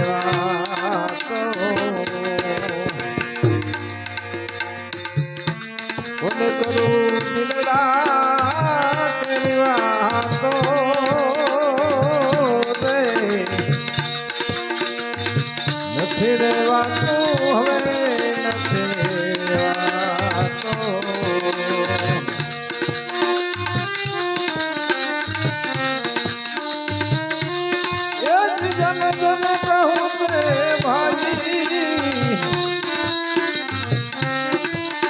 વાતો કોને કરું દિલડા તેરી વાતો રે નથી રહેવાતું હવે નથી રહેવાતો जन जन कहूँ ते भाई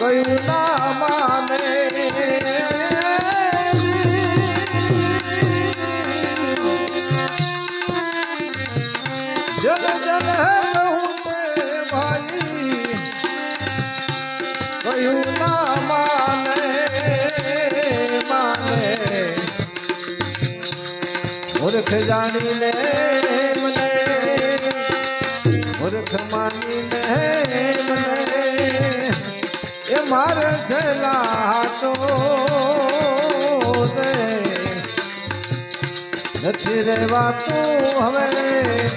कहीं ना माने जन जन कहूँ ते भाई कहीं ना माने माने मूर्ख जानी ने मने मूर्ख मानी ने मने ये मारे थेला तो दे નથી રહેવાતું હવે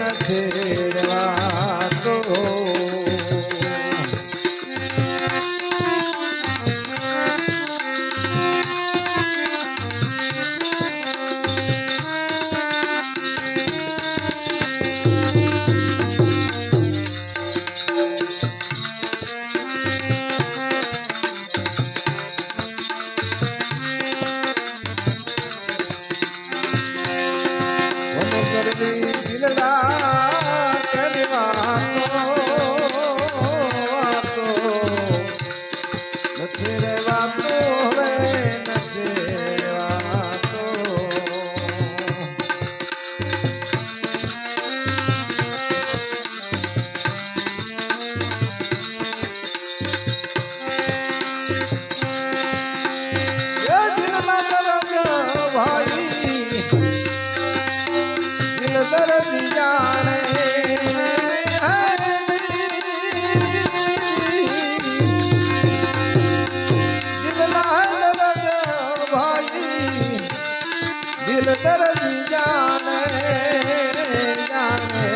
નથી રહેવાતું दिल दर्द जाने जाने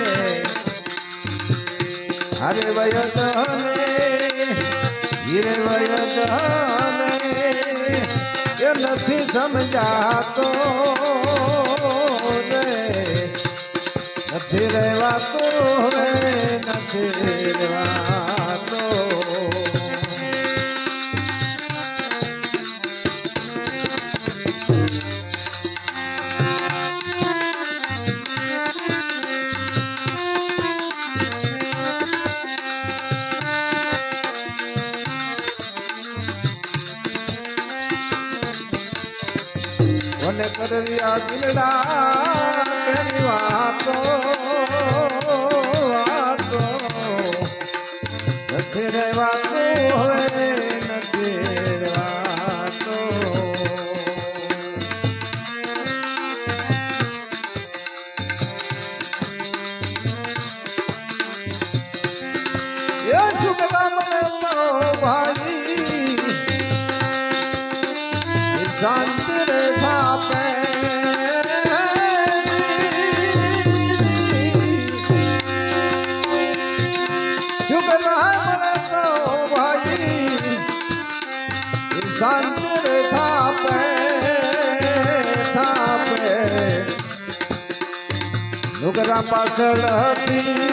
हरे वयदने हीरे वयदने ये नहीं समझातो रे नहीं रहवातो रे नहीं रहवातो કોને કરવી આ દિલડા તેરી વાતો વાતો નથી રહેવાતું હવે નથી રહેવાતો એ શુકલા મને તો ભાઈ શાંતિ રે થાપે શુકલા મને તો ભાઈ શાંતિ રે થાપે થાપે નુગરા પાછળ હતી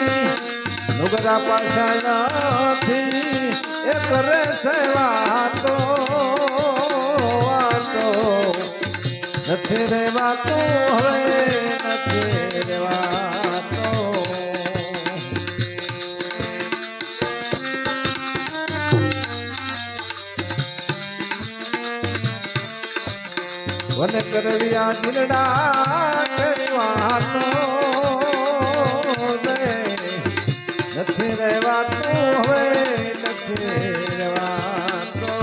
એ કરે સેવા તો નથી રહેવાતું હવે નથી રહેવાતો વન કરવી આ દિલડા તેરી વાતો નથી રહેવાતું હવે નથી રહેવાતો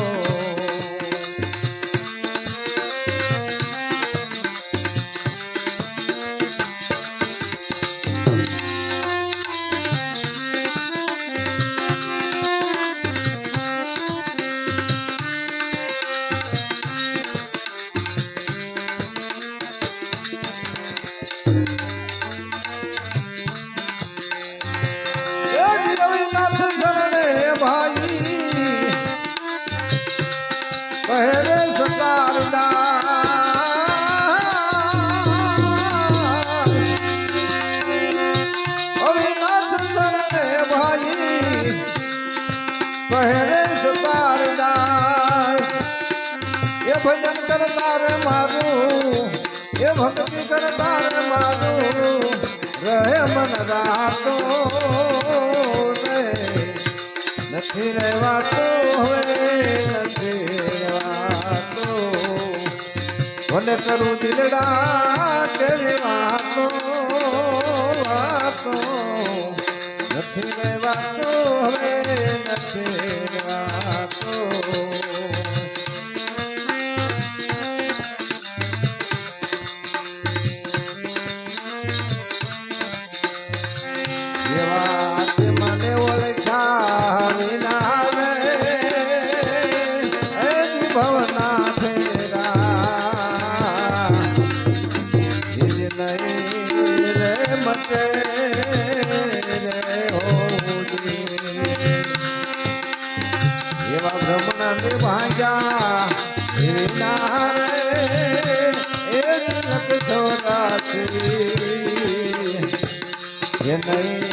કરતા રે મારું એ ભક્તિ કરતા રે મારું રહે મન રાતો રે નથી રહેવાતો હવે નથી રહેવાતો મને કરું દિલડા તેરી વાતો વાતો નથી રહેવાતો હવે નથી રહેવાતો મને ઓળખા વિના રે ભવના ફેરા નહીં રે મચે રે એવા ભ્રમણા ને ભાગ્યા વિના રે એ લખ છોરાથી એ નહીં